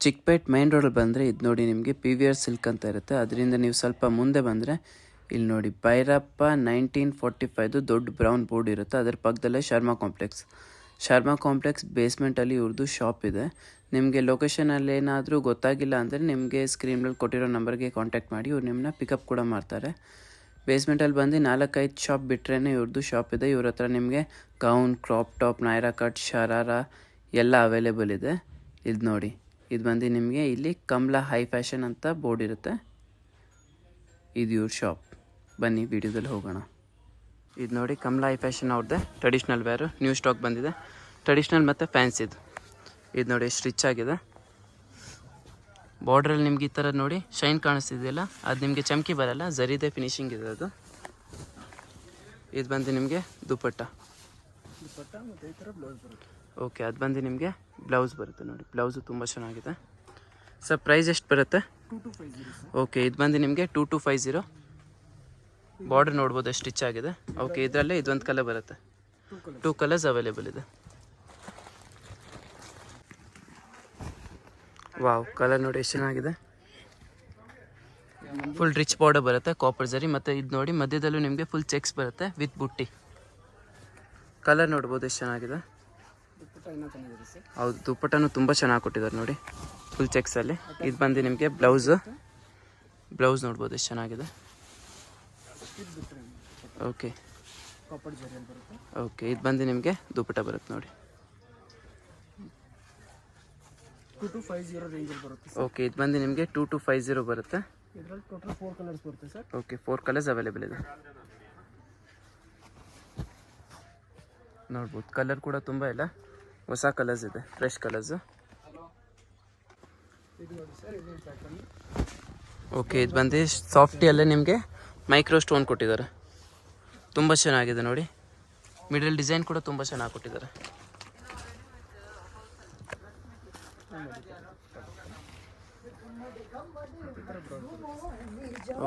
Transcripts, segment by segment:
Chickpet main ರೋಡಲ್ಲಿ ಬಂದರೆ ಇದು ನೋಡಿ ನಿಮಗೆ PVR ಸಿಲ್ಕ್ ಅಂತ ಇರುತ್ತೆ. ಅದರಿಂದ ನೀವು ಸ್ವಲ್ಪ ಮುಂದೆ ಬಂದರೆ ಇಲ್ಲಿ ನೋಡಿ ಭೈರಪ್ಪ 1945 ದೊಡ್ಡ ಬ್ರೌನ್ ಬೋರ್ಡ್ ಇರುತ್ತೆ. ಅದರ ಪಕ್ಕದಲ್ಲೇ ಶರ್ಮಾ ಕಾಂಪ್ಲೆಕ್ಸ್ ಬೇಸ್ಮೆಂಟಲ್ಲಿ ಇವ್ರದ್ದು ಶಾಪ್ ಇದೆ. ನಿಮಗೆ ಲೊಕೇಶನಲ್ಲಿ ಏನಾದರೂ ಗೊತ್ತಾಗಿಲ್ಲ ಅಂದರೆ ನಿಮಗೆ ಸ್ಕ್ರೀನಲ್ಲಿ ಕೊಟ್ಟಿರೋ ನಂಬರ್ಗೆ ಕಾಂಟ್ಯಾಕ್ಟ್ ಮಾಡಿ, ಇವ್ರು ನಿಮ್ಮನ್ನ ಪಿಕಪ್ ಕೂಡ ಮಾಡ್ತಾರೆ. ಬೇಸ್ಮೆಂಟಲ್ಲಿ ಬಂದು 4-5 ಶಾಪ್ ಬಿಟ್ಟರೆ ಇವ್ರದ್ದು ಶಾಪ್ ಇದೆ. ಇವ್ರ ಹತ್ರ ನಿಮಗೆ gown, crop top, Naira cut, sharara ಎಲ್ಲ ಅವೈಲೇಬಲ್ ಇದೆ. ಇದು ನೋಡಿ, ಇದು ಬಂದು ನಿಮಗೆ ಇಲ್ಲಿ ಕಮಲಾ ಹೈ ಫ್ಯಾಷನ್ ಅಂತ ಬೋರ್ಡ್ ಇರುತ್ತೆ. ಇದು ಇವ್ರ ಶಾಪ್. ಬನ್ನಿ ವಿಡಿಯೋದಲ್ಲಿ ಹೋಗೋಣ. ಇದು ನೋಡಿ ಕಮಲಾ ಹೈ ಫ್ಯಾಷನ್ ಅವ್ರದ್ದೆ ಟ್ರೆಡಿಷ್ನಲ್ ವೇರು, ನ್ಯೂ ಸ್ಟಾಕ್ ಬಂದಿದೆ. ಟ್ರೆಡಿಷ್ನಲ್ ಮತ್ತು ಫ್ಯಾನ್ಸಿದು. ಇದು ನೋಡಿ ಎಷ್ಟು ರಿಚ್ ಆಗಿದೆ. ಬಾರ್ಡ್ರಲ್ಲಿ ನಿಮ್ಗೆ ಈ ಥರ ನೋಡಿ ಶೈನ್ ಕಾಣಿಸ್ತಿದೆಯಲ್ಲ, ಅದು ನಿಮಗೆ ಚಮಕಿ ಬರಲ್ಲ, ಝರಿದೆ ಫಿನಿಶಿಂಗ್ ಇದೆ ಅದು. ಇದು ಬಂದು ನಿಮಗೆ ದುಪ್ಪಟ್ಟ ಮತ್ತು ಈ ಥರ ಬ್ಲೌಸ್ ಬರುತ್ತೆ. ಓಕೆ, ಅದು ಬಂದು ನಿಮಗೆ ಬ್ಲೌಸ್ ಬರುತ್ತೆ ನೋಡಿ. ಬ್ಲೌಸು ತುಂಬ ಚೆನ್ನಾಗಿದೆ. ಸರ್ ಪ್ರೈಸ್ ಎಷ್ಟು ಬರುತ್ತೆ? 2250. ಓಕೆ, ಇದು ಬಂದು ನಿಮಗೆ 2250. ಬಾರ್ಡರ್ ನೋಡ್ಬೋದು ಎಷ್ಟು ರಿಚ್ ಆಗಿದೆ. ಓಕೆ, ಇದರಲ್ಲೇ ಇದೊಂದು ಕಲರ್ ಬರುತ್ತೆ. 2 ಕಲರ್ಸ್ ಅವೈಲೇಬಲ್ ಇದೆ. ವಾವ್, ಕಲರ್ ನೋಡಿ ಎಷ್ಟು ಚೆನ್ನಾಗಿದೆ. ಫುಲ್ ರಿಚ್ ಬಾರ್ಡರ್ ಬರುತ್ತೆ, ಕಾಪರ್ ಜರಿ. ಮತ್ತು ಇದು ನೋಡಿ ಮಧ್ಯದಲ್ಲೂ ನಿಮಗೆ ಫುಲ್ ಚೆಕ್ಸ್ ಬರುತ್ತೆ ವಿತ್ ಬುಟ್ಟಿ. ಕಲರ್ ನೋಡ್ಬೋದು ಎಷ್ಟು ಚೆನ್ನಾಗಿದೆ. ಹೌದು, ದುಪ್ಪಟ್ಟನೂ ತುಂಬ ಚೆನ್ನಾಗಿ ಕೊಟ್ಟಿದ್ದಾರೆ ನೋಡಿ, ಫುಲ್ ಚೆಕ್ಸಲ್ಲಿ. ಇದು ಬಂದು ನಿಮಗೆ ಬ್ಲೌಸ್ ನೋಡ್ಬೋದು ಎಷ್ಟು ಚೆನ್ನಾಗಿದೆ. ಓಕೆ ಓಕೆ, ಇದು ಬಂದು ನಿಮಗೆ ದುಪ್ಪಟ್ಟ ಬರುತ್ತೆ ನೋಡಿ. 2250 ರೇಂಜಲ್ಲಿ ಬರುತ್ತೆ. ಓಕೆ, ಇದು ಬಂದು ನಿಮಗೆ 2250 ಬರುತ್ತೆ. ಇದರಲ್ಲಿ ಟೋಟಲ್ 4 ಕಲರ್ಸ್ ಬರುತ್ತೆ ಸರ್. ಓಕೆ, 4 ಕಲರ್ಸ್ ಅವೈಲೇಬಲ್ ಇದೆ. ನೋಡ್ಬೋದು ಕಲರ್ ಕೂಡ ತುಂಬ ಇಲ್ಲ, ಹೊಸ ಕಲರ್ಸ್ ಇದೆ, ಫ್ರೆಶ್ ಕಲರ್ಸು. ಓಕೆ, ಇದು ಬಂದು ಸಾಫ್ಟಿಯಲ್ಲೇ ನಿಮಗೆ ಮೈಕ್ರೋ ಸ್ಟೋನ್ ಕೊಟ್ಟಿದ್ದಾರೆ. ತುಂಬ ಚೆನ್ನಾಗಿದೆ ನೋಡಿ. ಮಿಡಲ್ ಡಿಸೈನ್ ಕೂಡ ತುಂಬ ಚೆನ್ನಾಗಿ ಕೊಟ್ಟಿದ್ದಾರೆ.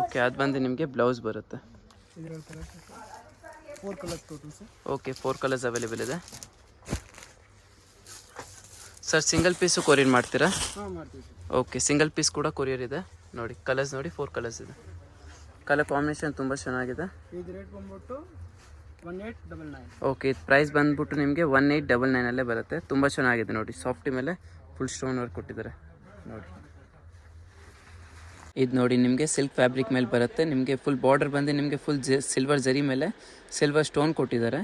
ಓಕೆ, ಅದು ಬಂದು ನಿಮಗೆ ಬ್ಲೌಸ್ ಬರುತ್ತೆ. ಓಕೆ, 4 ಕಲರ್ಸ್ ಅವೈಲೇಬಲ್ ಇದೆ. ಸರ್ ಸಿಂಗಲ್ ಪೀಸು ಕೊರಿಯರ್ ಮಾಡ್ತೀರಾ? Okay, single piece courier courier ಇದೆ ನೋಡಿ. ಕಲರ್ಸ್ ನೋಡಿ, 4 ಕಲರ್ಸ್ ಇದೆ. ಕಲರ್ ಕಾಂಬಿನೇಷನ್ ತುಂಬ ಚೆನ್ನಾಗಿದೆ. ಇದು ರೇಟ್ ಬಂದ್ಬಿಟ್ಟು 1899. ಓಕೆ, ಇದು ಪ್ರೈಸ್ ಬಂದ್ಬಿಟ್ಟು ನಿಮಗೆ 1899 ಬರುತ್ತೆ. ತುಂಬ ಚೆನ್ನಾಗಿದೆ ನೋಡಿ. ಸಾಫ್ಟಿ ಮೇಲೆ ಫುಲ್ ಸ್ಟೋನ್ ವರ್ಕ್ ಕೊಟ್ಟಿದ್ದಾರೆ ನೋಡಿ. ಇದು ನೋಡಿ ನಿಮಗೆ ಸಿಲ್ಕ್ ಫ್ಯಾಬ್ರಿಕ್ ಮೇಲೆ ಬರುತ್ತೆ. ನಿಮಗೆ ಫುಲ್ ಬಾರ್ಡರ್ ಬಂದು ನಿಮಗೆ ಫುಲ್ ಸಿಲ್ವರ್ ಜರಿ ಮೇಲೆ ಸಿಲ್ವರ್ ಸ್ಟೋನ್ ಕೊಟ್ಟಿದ್ದಾರೆ.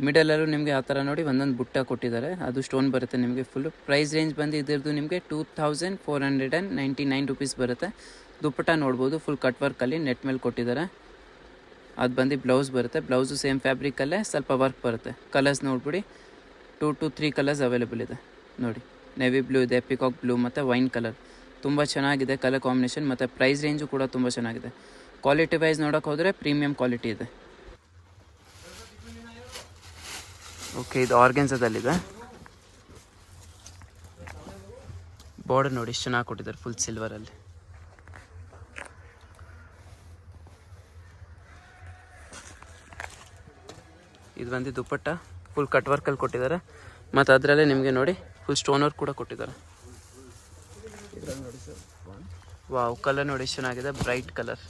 ಮಿಡಲಲ್ಲೂ ನಿಮಗೆ ಆ ಥರ ನೋಡಿ ಒಂದೊಂದು ಬುಟ್ಟ ಕೊಟ್ಟಿದ್ದಾರೆ, ಅದು ಸ್ಟೋನ್ ಬರುತ್ತೆ ನಿಮಗೆ ಫುಲ್ಲು. ಪ್ರೈಸ್ ರೇಂಜ್ ಬಂದು ಇದರದ್ದು ನಿಮಗೆ 2499 ರುಪೀಸ್ ಬರುತ್ತೆ. ದುಪ್ಪಟ್ಟ ನೋಡ್ಬೋದು ಫುಲ್ ಕಟ್ ವರ್ಕಲ್ಲಿ ನೆಟ್ ಮೇಲೆ ಕೊಟ್ಟಿದ್ದಾರೆ. ಅದು ಬಂದು ಬ್ಲೌಸ್ ಬರುತ್ತೆ. ಬ್ಲೌಸು ಸೇಮ್ ಫ್ಯಾಬ್ರಿಕಲ್ಲೇ ಸ್ವಲ್ಪ ವರ್ಕ್ ಬರುತ್ತೆ. ಕಲರ್ಸ್ ನೋಡ್ಬಿಡಿ, 2 to 3 ಕಲರ್ಸ್ ಅವೈಲೇಬಲ್ ಇದೆ ನೋಡಿ. ನೆವಿ ಬ್ಲೂ ಇದೆ, ಪಿಕಾಕ್ ಬ್ಲೂ ಮತ್ತು ವೈನ್ ಕಲರ್. ತುಂಬ ಚೆನ್ನಾಗಿದೆ ಕಲರ್ ಕಾಂಬಿನೇಷನ್. ಮತ್ತು ಪ್ರೈಸ್ ರೇಂಜು ಕೂಡ ತುಂಬ ಚೆನ್ನಾಗಿದೆ. ಕ್ವಾಲಿಟಿ ವೈಸ್ ನೋಡೋಕೆ ಹೋದರೆ ಪ್ರೀಮಿಯಂ ಕ್ವಾಲಿಟಿ ಇದೆ. ಓಕೆ, ಇದು ಆರ್ಗೆನ್ಸದಲ್ಲಿದೆ. ಬಾರ್ಡರ್ ನೋಡಿ ಎಷ್ಟು ಚೆನ್ನಾಗಿ ಕೊಟ್ಟಿದ್ದಾರೆ ಫುಲ್ ಸಿಲ್ವರಲ್ಲಿ. ಇದು ಬಂದು ದುಪ್ಪಟ್ಟ ಫುಲ್ ಕಟ್ ವರ್ಕಲ್ಲಿ ಕೊಟ್ಟಿದ್ದಾರೆ. ಮತ್ತು ಅದರಲ್ಲೇ ನಿಮಗೆ ನೋಡಿ ಫುಲ್ ಸ್ಟೋನ್ ವರ್ಕ್ ಕೂಡ ಕೊಟ್ಟಿದ್ದಾರೆ. ವಾವ್, ಕಲರ್ ನೋಡಿ ಎಷ್ಟು ಚೆನ್ನಾಗಿದೆ, ಬ್ರೈಟ್ ಕಲರ್.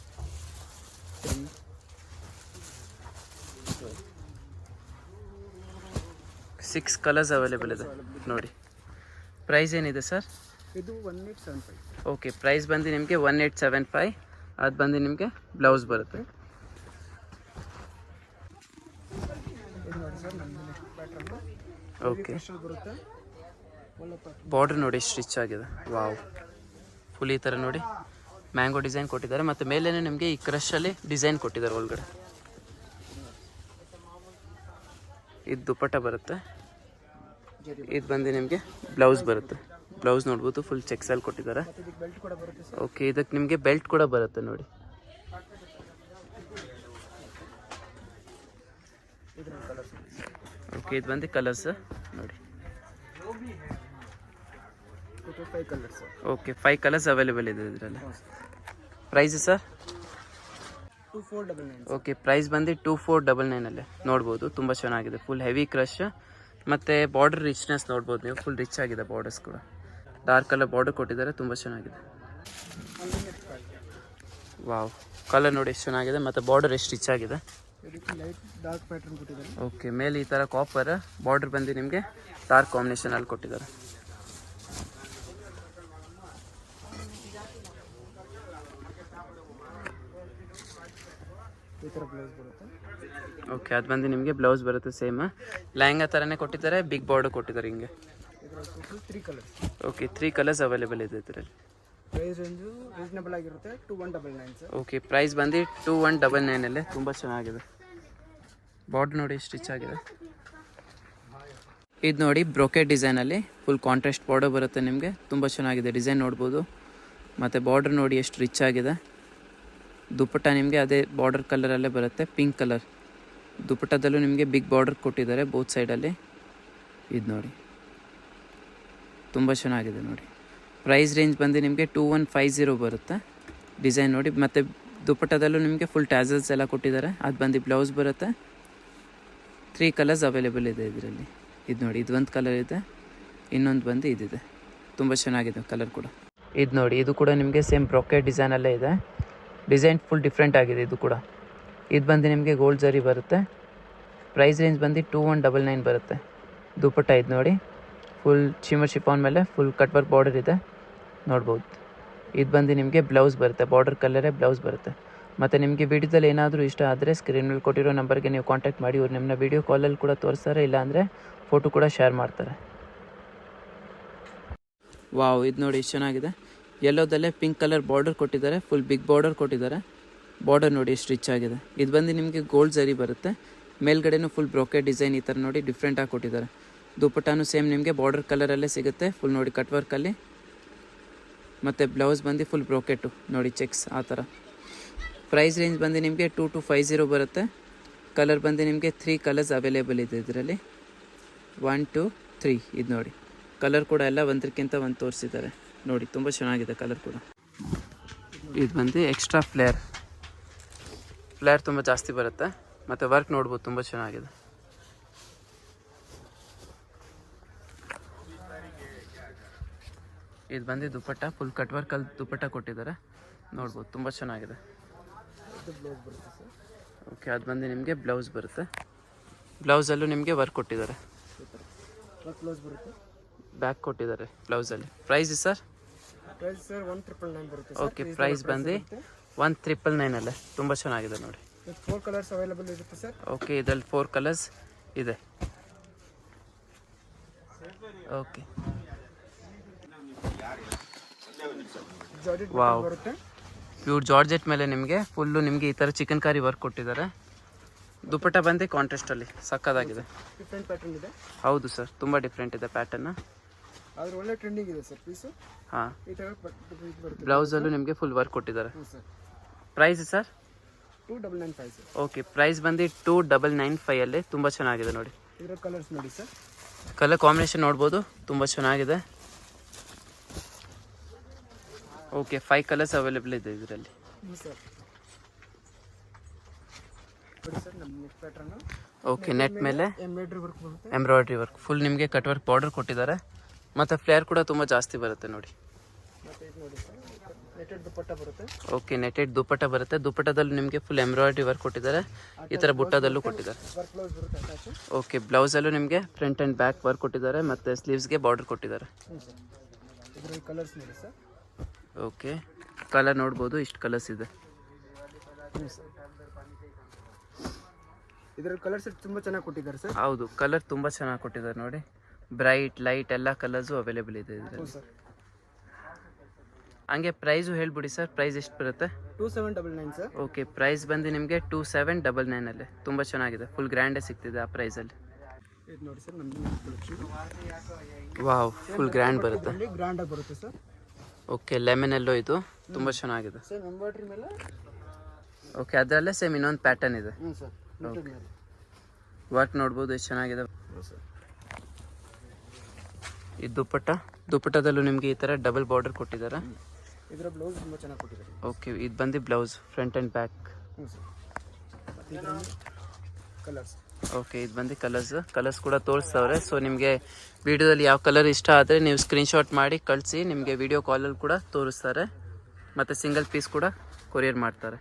6 ಕಲರ್ಸ್ ಅವೈಲೇಬಲ್ ಇದೆ ನೋಡಿ. ಪ್ರೈಸ್ ಏನಿದೆ ಸರ್? ಇದು 1875. ಓಕೆ, ಪ್ರೈಸ್ ಬಂದು ನಿಮಗೆ 1875. ಅದು ಬಂದು ನಿಮಗೆ ಬ್ಲೌಸ್ ಬರುತ್ತೆ. ಓಕೆ, ಬಾರ್ಡರ್ ನೋಡಿ ಎಷ್ಟು ರಿಚ್ ಆಗಿದೆ. ವಾವ್, ಫುಲ್ ಈ ಥರ ನೋಡಿ ಮ್ಯಾಂಗೋ ಡಿಸೈನ್ ಕೊಟ್ಟಿದ್ದಾರೆ. ಮತ್ತು ಮೇಲೇ ನಿಮಗೆ ಈ ಕ್ರಶಲ್ಲಿ ಡಿಸೈನ್ ಕೊಟ್ಟಿದ್ದಾರೆ ಒಳಗಡೆ. ಇದು ದುಪ್ಪಟ್ಟ ಬರುತ್ತೆ. ಇದು ಬಂದು ನಿಮಗೆ ಬ್ಲೌಸ್ ಬರುತ್ತೆ. ಬ್ಲೌಸ್ ನೋಡ್ಬೋದು ಫುಲ್ ಚೆಕ್ಸಲ್ಲಿ ಕೊಟ್ಟಿದ್ದಾರೆ. ಓಕೆ, ಇದಕ್ಕೆ ನಿಮಗೆ ಬೆಲ್ಟ್ ಕೂಡ ಬರುತ್ತೆ ನೋಡಿ. ಓಕೆ, ಇದು ಬಂದು ಕಲರ್ಸ್ ನೋಡಿ. ಓಕೆ, 5 ಕಲರ್ಸ್ ಅವೈಲೇಬಲ್ ಇದೆ ಇದರಲ್ಲಿ. Price sir? 2499. ಓಕೆ, ಪ್ರೈಸ್ ಬಂದು 2499 ನೋಡ್ಬೋದು. ತುಂಬ ಚೆನ್ನಾಗಿದೆ, ಫುಲ್ ಹೆವಿ ಕ್ರಶ್. ಮತ್ತು ಬಾರ್ಡರ್ ರಿಚ್ನೆಸ್ ನೋಡ್ಬೋದು ನೀವು, ಫುಲ್ ರಿಚ್ ಆಗಿದೆ ಬಾರ್ಡರ್ಸ್ ಕೂಡ. ಡಾರ್ಕ್ ಕಲರ್ ಬಾರ್ಡರ್ ಕೊಟ್ಟಿದ್ದಾರೆ, ತುಂಬ ಚೆನ್ನಾಗಿದೆ. ವಾವ್, ಕಲರ್ ನೋಡಿ ಎಷ್ಟು ಚೆನ್ನಾಗಿದೆ, ಮತ್ತು ಬಾರ್ಡರ್ ಎಷ್ಟು ರಿಚ್ ಆಗಿದೆ. ಇದಕ್ಕೆ ಲೈಟ್ ಡಾರ್ಕ್ ಪ್ಯಾಟರ್ನ್ ಕೊಟ್ಟಿದ್ದಾರೆ. ಓಕೆ, ಮೇಲೆ ಈ ಥರ ಕಾಪರ್ ಬಾರ್ಡರ್ ಬಂದು ನಿಮಗೆ ಡಾರ್ಕ್ ಕಾಂಬಿನೇಷನಲ್ಲಿ ಕೊಟ್ಟಿದ್ದಾರೆ. ಈ ಥರ ಬ್ಲೌಸ್ ಬರುತ್ತೆ. ಓಕೆ, ಅದು ಬಂದು ನಿಮಗೆ ಬ್ಲೌಸ್ ಬರುತ್ತೆ ಸೇಮ್ ಲೆಹಂಗಾ ಥರನೇ ಕೊಟ್ಟಿದ್ದಾರೆ, ಬಿಗ್ ಬಾರ್ಡರ್ ಕೊಟ್ಟಿದ್ದಾರೆ ಹಿಂಗೆ. ಇದರಲ್ಲಿ total 3 colours. Okay, 3 colours available ಇದೆ ಇದರಲ್ಲಿ. ಪ್ರೈಸ್ ರೇಂಜು ರೀಸನಬಲ್ ಆಗಿರುತ್ತೆ, 2199 ಸರ್. ಓಕೆ, ಪ್ರೈಸ್ ಬಂದು 2199 ತುಂಬ ಚೆನ್ನಾಗಿದೆ. ಬಾರ್ಡರ್ ನೋಡಿ ಎಷ್ಟು ರಿಚ್ ಆಗಿದೆ. ಇದು ನೋಡಿ ಬ್ರೊಕೆಟ್ ಡಿಸೈನಲ್ಲಿ ಫುಲ್ ಕಾಂಟ್ರಾಸ್ಟ್ ಬಾರ್ಡರ್ ಬರುತ್ತೆ ನಿಮಗೆ, ತುಂಬ ಚೆನ್ನಾಗಿದೆ ಡಿಸೈನ್ ನೋಡ್ಬೋದು. ಮತ್ತು ಬಾರ್ಡರ್ ನೋಡಿ ಎಷ್ಟು ರಿಚ್ ಆಗಿದೆ. ದುಪ್ಪಟ್ಟ ನಿಮಗೆ ಅದೇ ಬಾರ್ಡರ್ ಕಲರಲ್ಲೇ ಬರುತ್ತೆ, ಪಿಂಕ್ ಕಲರ್. ದುಪ್ಪಟ್ಟದಲ್ಲೂ ನಿಮಗೆ ಬಿಗ್ ಬಾರ್ಡರ್ ಕೊಟ್ಟಿದ್ದಾರೆ ಬೋತ್ ಸೈಡಲ್ಲಿ. ಇದು ನೋಡಿ ತುಂಬ ಚೆನ್ನಾಗಿದೆ ನೋಡಿ. ಪ್ರೈಸ್ ರೇಂಜ್ ಬಂದು ನಿಮಗೆ 2150 ಬರುತ್ತೆ. ಡಿಸೈನ್ ನೋಡಿ, ಮತ್ತು ದುಪ್ಪಟ್ಟದಲ್ಲೂ ನಿಮಗೆ ಫುಲ್ ಟ್ಯಾಸಲ್ಸ್ ಎಲ್ಲ ಕೊಟ್ಟಿದ್ದಾರೆ. ಅದು ಬಂದು ಬ್ಲೌಸ್ ಬರುತ್ತೆ. 3 ಕಲರ್ಸ್ ಅವೈಲೇಬಲ್ ಇದೆ ಇದರಲ್ಲಿ. ಇದು ನೋಡಿ, ಇದು ಒಂದು ಕಲರ್ ಇದೆ, ಇನ್ನೊಂದು ಬಂದು ಇದಿದೆ. ತುಂಬ ಚೆನ್ನಾಗಿದೆ ಕಲರ್ ಕೂಡ. ಇದು ನೋಡಿ, ಇದು ಕೂಡ ನಿಮಗೆ ಸೇಮ್ ಬ್ರೊಕೆಟ್ ಡಿಸೈನಲ್ಲೇ ಇದೆ. ಡಿಸೈನ್ ಫುಲ್ ಡಿಫ್ರೆಂಟ್ ಆಗಿದೆ ಇದು ಕೂಡ. ಇದು ಬಂದು ನಿಮಗೆ ಗೋಲ್ಡ್ ಜರಿ ಬರುತ್ತೆ. ಪ್ರೈಸ್ ರೇಂಜ್ ಬಂದು 2199 ಬರುತ್ತೆ. ದುಪ್ಪಟ್ಟ ಇದು ನೋಡಿ, ಫುಲ್ ಶಿಮರ್ ಶಿಫಾನ್ ಮೇಲೆ ಫುಲ್ ಕಟ್ ವರ್ಕ್ ಬಾರ್ಡರ್ ಇದೆ ನೋಡ್ಬೋದು. ಇದು ಬಂದು ನಿಮಗೆ ಬ್ಲೌಸ್ ಬರುತ್ತೆ, ಬಾರ್ಡರ್ ಕಲರೇ ಬ್ಲೌಸ್ ಬರುತ್ತೆ. ಮತ್ತು ನಿಮಗೆ ವಿಡಿಯೋದಲ್ಲಿ ಏನಾದರೂ ಇಷ್ಟ ಆದರೆ ಸ್ಕ್ರೀನ್ ಮೇಲೆ ಕೊಟ್ಟಿರೋ ನಂಬರ್ಗೆ ನೀವು ಕಾಂಟ್ಯಾಕ್ಟ್ ಮಾಡಿ, ಇವ್ರು ನಿಮ್ಮನ್ನ ವೀಡಿಯೋ ಕಾಲಲ್ಲಿ ಕೂಡ ತೋರಿಸ್ತಾರೆ, ಇಲ್ಲಾಂದರೆ ಫೋಟೋ ಕೂಡ ಶೇರ್ ಮಾಡ್ತಾರೆ. ವಾವ್, ಇದು ನೋಡಿ ಎಷ್ಟು ಚೆನ್ನಾಗಿದೆ. ಯೆಲ್ಲೋದಲ್ಲೇ ಪಿಂಕ್ ಕಲರ್ ಬಾರ್ಡರ್ ಕೊಟ್ಟಿದ್ದಾರೆ, ಫುಲ್ ಬಿಗ್ ಬಾರ್ಡರ್ ಕೊಟ್ಟಿದ್ದಾರೆ. ಬಾರ್ಡರ್ ನೋಡಿ ಎಷ್ಟು ರಿಚ್ ಆಗಿದೆ. ಇದು ಬಂದು ನಿಮಗೆ ಗೋಲ್ಡ್ ಜರಿ ಬರುತ್ತೆ. ಮೇಲ್ಗಡೆನೂ ಫುಲ್ ಬ್ರೊಕೆಟ್ ಡಿಸೈನ್ ಈ ಥರ ನೋಡಿ ಡಿಫ್ರೆಂಟಾಗಿ ಕೊಟ್ಟಿದ್ದಾರೆ. ದುಪ್ಪಟ್ಟಾನು ಸೇಮ್ ನಿಮಗೆ ಬಾರ್ಡರ್ ಕಲರಲ್ಲೇ ಸಿಗುತ್ತೆ, ಫುಲ್ ನೋಡಿ ಕಟ್ ವರ್ಕಲ್ಲಿ. ಮತ್ತು ಬ್ಲೌಸ್ ಬಂದು ಫುಲ್ ಬ್ರೊಕೆಟು ನೋಡಿ ಚೆಕ್ಸ್ ಆ ಥರ. ಪ್ರೈಸ್ ರೇಂಜ್ ಬಂದು ನಿಮಗೆ 2250 ಬರುತ್ತೆ. ಕಲರ್ ಬಂದು ನಿಮಗೆ 3 ಕಲರ್ಸ್ ಅವೈಲೇಬಲ್ ಇದೆ ಇದರಲ್ಲಿ, 1 2 3. ಇದು ನೋಡಿ ಕಲರ್ ಕೂಡ ಎಲ್ಲ ಒಂದಕ್ಕಿಂತ ಒಂದು ತೋರಿಸಿದ್ದಾರೆ ನೋಡಿ, ತುಂಬ ಚೆನ್ನಾಗಿದೆ ಕಲರ್ ಕೂಡ. ಇದು ಬಂದು ಎಕ್ಸ್ಟ್ರಾ ಫ್ಲೇರ್ ತುಂಬ ಜಾಸ್ತಿ ಬರುತ್ತೆ. ಮತ್ತು ವರ್ಕ್ ನೋಡ್ಬೋದು, ತುಂಬ ಚೆನ್ನಾಗಿದೆ. ಇದು ಬಂದು ದುಪ್ಪಟ್ಟ ಫುಲ್ ಕಟ್ ವರ್ಕಲ್ಲಿ ದುಪ್ಪಟ್ಟ ಕೊಟ್ಟಿದ್ದಾರೆ ನೋಡ್ಬೋದು, ತುಂಬ ಚೆನ್ನಾಗಿದೆ. ಓಕೆ, ಅದು ಬಂದು ನಿಮಗೆ ಬ್ಲೌಸ್ ಬರುತ್ತೆ. ಬ್ಲೌಸಲ್ಲೂ ನಿಮಗೆ ವರ್ಕ್ ಕೊಟ್ಟಿದ್ದಾರೆ, ಬ್ಲೌಸ್ ಬರುತ್ತೆ, ಬ್ಯಾಕ್ ಕೊಟ್ಟಿದ್ದಾರೆ ಬ್ಲೌಸಲ್ಲಿ. Price sir? ಪ್ರೈಸ್ ಸರ್ 1999 ಬರುತ್ತೆ. ಓಕೆ, ಪ್ರೈಸ್ ಬಂದು 1999 ಅಲ್ಲೇ ತುಂಬ ಚೆನ್ನಾಗಿದೆ ನೋಡಿ. 4 ಕಲರ್ಸ್ ಅವೈಲೇಬಲ್ ಇರುತ್ತೆ ಸರ್. ಓಕೆ, ಇದರಲ್ಲಿ 4 ಕಲರ್ಸ್ ಇದೆ. ಓಕೆ, ಜಾರ್ಜೆಟ್ ವಾವ್, ಬರುತ್ತೆ. ಪ್ಯೂರ್ ಜಾರ್ಜೆಟ್ ಮೇಲೆ ನಿಮಗೆ ಫುಲ್ಲು ನಿಮಗೆ ಈ ಥರ ಚಿಕನ್ ಕಾರಿ ವರ್ಕ್ ಕೊಟ್ಟಿದ್ದಾರೆ. ದುಪ್ಪಟ್ಟ ಬಂದು ಕಾಂಟ್ರಾಸ್ಟಲ್ಲಿ ಸಕ್ಕದಾಗಿದೆ. ಡಿಫ್ರೆಂಟ್ ಪ್ಯಾಟರ್ನ್ ಇದೆ. ಹೌದು ಸರ್, ತುಂಬ ಡಿಫ್ರೆಂಟ್ ಇದೆ ಪ್ಯಾಟರ್ನ್. ಆದ್ರೆ ಒಳ್ಳೆ ಟ್ರೆಂಡಿಂಗ್ ಇದೆ ಸರ್ ಪೀಸು. ಹಾಂ, ಈ ಥರ ಬರುತ್ತೆ. ಬ್ಲೌಸಲ್ಲೂ ನಿಮಗೆ ಫುಲ್ ವರ್ಕ್ ಕೊಟ್ಟಿದ್ದಾರೆ. ಹ್ಞೂ sir. Price sir? 2995 sir. Okay, price ಬಂದು 2995 ಅಲ್ಲಿ ತುಂಬ ಚೆನ್ನಾಗಿದೆ ನೋಡಿ. ಇದರ ಕಲರ್ಸ್ ನೋಡಿ ಸರ್, ಕಲರ್ ಕಾಂಬಿನೇಷನ್ ನೋಡ್ಬೋದು, ತುಂಬ ಚೆನ್ನಾಗಿದೆ. ಓಕೆ, 5 ಕಲರ್ಸ್ ಅವೈಲೇಬಲ್ ಇದೆ ಇದರಲ್ಲಿ. ಹ್ಞೂ ಸರ್. ನೋಡಿ ಸರ್, ನಮ್ಮ ನೆಕ್ ಪ್ಯಾಟರ್ನ್. ಓಕೆ, ನೆಟ್ ಮೇಲೆ ಎಂಬ್ರಾಯ್ಡ್ರಿ ವರ್ಕ್ ಬರುತ್ತೆ. ಎಂಬ್ರಾಯ್ಡ್ರಿ ವರ್ಕ್ ಫುಲ್ ನಿಮಗೆ ಕಟ್ ವರ್ಕ್ ಬಾರ್ಡರ್ ಕೊಟ್ಟಿದ್ದಾರೆ. ಮತ್ತು ಫ್ಲೇರ್ ಕೂಡ ತುಂಬ ಜಾಸ್ತಿ ಬರುತ್ತೆ ನೋಡಿ. ಮತ್ತೆ ಇದು ನೋಡಿ ಸರ್, ನೆಟೆಡ್ ದುಪ್ಪಟ್ಟ ಬರುತ್ತೆ. ಓಕೆ, ನೆಟೆಡ್ ದುಪ್ಪಟ್ಟ ಬರುತ್ತೆ. ದುಪ್ಪಟ್ಟದಲ್ಲೂ ನಿಮಗೆ ಫುಲ್ ಎಂಬ್ರಾಯ್ಡ್ರಿ ವರ್ಕ್ ಕೊಟ್ಟಿದ್ದಾರೆ, ಈ ಥರ ಬುಟ್ಟದಲ್ಲೂ ಕೊಟ್ಟಿದ್ದಾರೆ. ವರ್ಕ್ ಬ್ಲೌಸ್ ಬರುತ್ತೆ ಅಟ್ಯಾಚ್. ಓಕೆ, ಬ್ಲೌಸಲ್ಲೂ ನಿಮಗೆ ಫ್ರಂಟ್ ಆ್ಯಂಡ್ ಬ್ಯಾಕ್ ವರ್ಕ್ ಕೊಟ್ಟಿದ್ದಾರೆ, ಮತ್ತು ಸ್ಲೀವ್ಸ್ಗೆ ಬಾರ್ಡರ್ ಕೊಟ್ಟಿದ್ದಾರೆ. ಹ್ಞೂ ಸರ್. ಇದರಲ್ಲಿ ಕಲರ್ಸ್ ನೋಡಿ ಸರ್. ಓಕೆ, ಕಲರ್ ನೋಡ್ಬೋದು, ಇಷ್ಟು ಕಲರ್ಸ್ ಇದೆ. ಹ್ಞೂ ಸರ್. ಇದರಲ್ಲಿ ಕಲರ್ಸ್ ತುಂಬ ಚೆನ್ನಾಗಿ ಕೊಟ್ಟಿದ್ದಾರೆ ಸರ್. ಹೌದು, ಕಲರ್ ತುಂಬ ಚೆನ್ನಾಗಿ ಕೊಟ್ಟಿದ್ದಾರೆ ನೋಡಿ. ಬ್ರೈಟ್ ಲೈಟ್ ಎಲ್ಲ ಕಲರ್ಸು ಅವೈಲೇಬಲ್ ಇದೆ ಹ್ಞೂ ಇದರಲ್ಲಿ. ಸರ್. ಹಂಗೆ ಪ್ರೈಸು ಹೇಳ್ಬಿಡಿ ಸರ್, ಪ್ರೈಸ್ ಎಷ್ಟು ಬರುತ್ತೆ? 2799 ಸರ್. ಓಕೆ, ಪ್ರೈಸ್ ಬಂದು ನಿಮಗೆ 2799 ಅಲ್ಲಿ ತುಂಬ ಚೆನ್ನಾಗಿದೆ, ಫುಲ್ ಗ್ರ್ಯಾಂಡೇ ಸಿಗ್ತಿದೆ ಆ ಪ್ರೈಸಲ್ಲಿ. ಇದು ನೋಡಿ ಸರ್, ನಮ್ಮದು ಕಲೆಕ್ಷನ್. ವಾವ್, ಫುಲ್ ಗ್ರ್ಯಾಂಡ್ ಬರುತ್ತೆ, ಗ್ರ್ಯಾಂಡಾಗಿ ಬರುತ್ತೆ ಸರ್. ಓಕೆ, ಲೆಮನ್ ಎಲ್ಲೋ ಇದು ತುಂಬ ಚೆನ್ನಾಗಿದೆ. ಸೇಮ್ ಎಂಬ್ರಾಯ್ಡ್ರಿ ಮೇಲೆ. ಓಕೆ, ಅದರಲ್ಲೇ ಸೇಮ್ ಇನ್ನೊಂದು ಪ್ಯಾಟರ್ನ್ ಇದೆ. ಹ್ಞೂ ಸರ್. ನೆಟೆಡ್ ಮೇಲೆ ವರ್ಕ್ ನೋಡ್ಬೋದು ಎಷ್ಟು ಚೆನ್ನಾಗಿದೆ. ಹ್ಞೂ ಸರ್. ಈ ದುಪ್ಪಟ್ಟದಲ್ಲೂ ನಿಮಗೆ ಈ ಥರ ಡಬಲ್ ಬಾರ್ಡರ್ ಕೊಟ್ಟಿದ್ದಾರೆ. ಇದರ ಬ್ಲೌಸ್ ತುಂಬ ಚೆನ್ನಾಗಿ ಕೊಟ್ಟಿದ್ದಾರೆ. ಓಕೆ, ಇದು ಬಂದು ಬ್ಲೌಸ್ ಫ್ರಂಟ್ ಆ್ಯಂಡ್ ಬ್ಯಾಕ್. ಹ್ಞೂ ಸರ್. ಕಲರ್ಸ್ ಓಕೆ, ಇದು ಬಂದು ಕಲರ್ಸ್ ಕೂಡ ತೋರಿಸ್ತವ್ರೆ. ಸೊ ನಿಮಗೆ ವಿಡಿಯೋದಲ್ಲಿ ಯಾವ ಕಲರ್ ಇಷ್ಟ ಆದರೆ ನೀವು ಸ್ಕ್ರೀನ್ಶಾಟ್ ಮಾಡಿ ಕಳಿಸಿ, ನಿಮಗೆ ವಿಡಿಯೋ ಕಾಲಲ್ಲಿ ಕೂಡ ತೋರಿಸ್ತಾರೆ ಮತ್ತು ಸಿಂಗಲ್ ಪೀಸ್ ಕೂಡ ಕೊರಿಯರ್ ಮಾಡ್ತಾರೆ.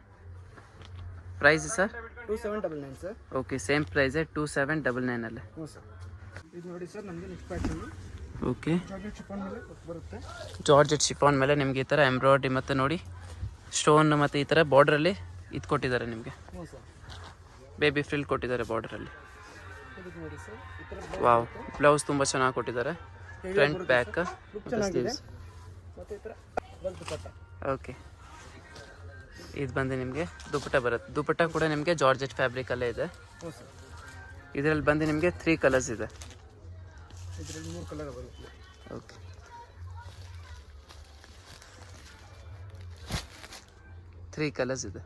Price sir? 2799 sir. Okay, same ಪ್ರೈಸೇ 2799 ಹ್ಞೂ ಸರ್. ಇದು ನೋಡಿ ಸರ್ ನಮಗೆ next pattern. Okay, georgette chiffon ಮೇಲೆ ಬರುತ್ತೆ. ಜಾರ್ಜೆಟ್ ಶಿಫಾನ್ ಮೇಲೆ ನಿಮಗೆ ಈ ಥರ ಎಂಬ್ರಾಯ್ಡ್ರಿ ಮತ್ತು ನೋಡಿ ಸ್ಟೋನ್ ಮತ್ತು ಈ ಥರ ಬಾರ್ಡ್ರಲ್ಲಿ ಇದು ಕೊಟ್ಟಿದ್ದಾರೆ ನಿಮಗೆ. ಹ್ಞೂ ಸರ್. ಬೇಬಿ ಫ್ರಿಲ್ ಕೊಟ್ಟಿದ್ದಾರೆ ಬಾರ್ಡ್ರಲ್ಲಿ. ಇದು ನೋಡಿ ಸರ್ ಈ ಥರ ವಾವ್, ಬ್ಲೌಸ್ ತುಂಬ ಚೆನ್ನಾಗಿ ಕೊಟ್ಟಿದ್ದಾರೆ. ಫ್ರಂಟ್ ಬ್ಯಾಕ್ ಲುಕ್ ಚೆನ್ನಾಗಿದೆ. ಮತ್ತು ಈ ಥರ ವರ್ಕ್ ದುಪಟ್ಟ. ಓಕೆ, ಇದು ಬಂದು ನಿಮಗೆ ದುಪಟ್ಟ ಬರುತ್ತೆ. ದುಪಟ್ಟ ಕೂಡ ನಿಮಗೆ ಜಾರ್ಜೆಟ್ ಫ್ಯಾಬ್ರಿಕಲ್ಲೇ ಇದೆ. ಹ್ಞೂ ಸರ್. ಇದರಲ್ಲಿ ಬಂದು ನಿಮಗೆ 3 ಕಲರ್ಸ್ ಇದೆ. ಇದರಲ್ಲಿ 3 ಕಲರ್ ಬರುತ್ತೆ. ಓಕೆ, 3 ಕಲರ್ಸ್ ಇದೆ.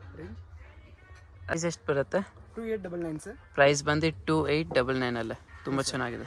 ಪ್ರೈಸ್ ಎಷ್ಟು ಬರುತ್ತೆ? 2899 ಸರ್. ಪ್ರೈಸ್ ಬಂದು 2899 ಅಲ್ಲೇ ತುಂಬ ಚೆನ್ನಾಗಿದೆ.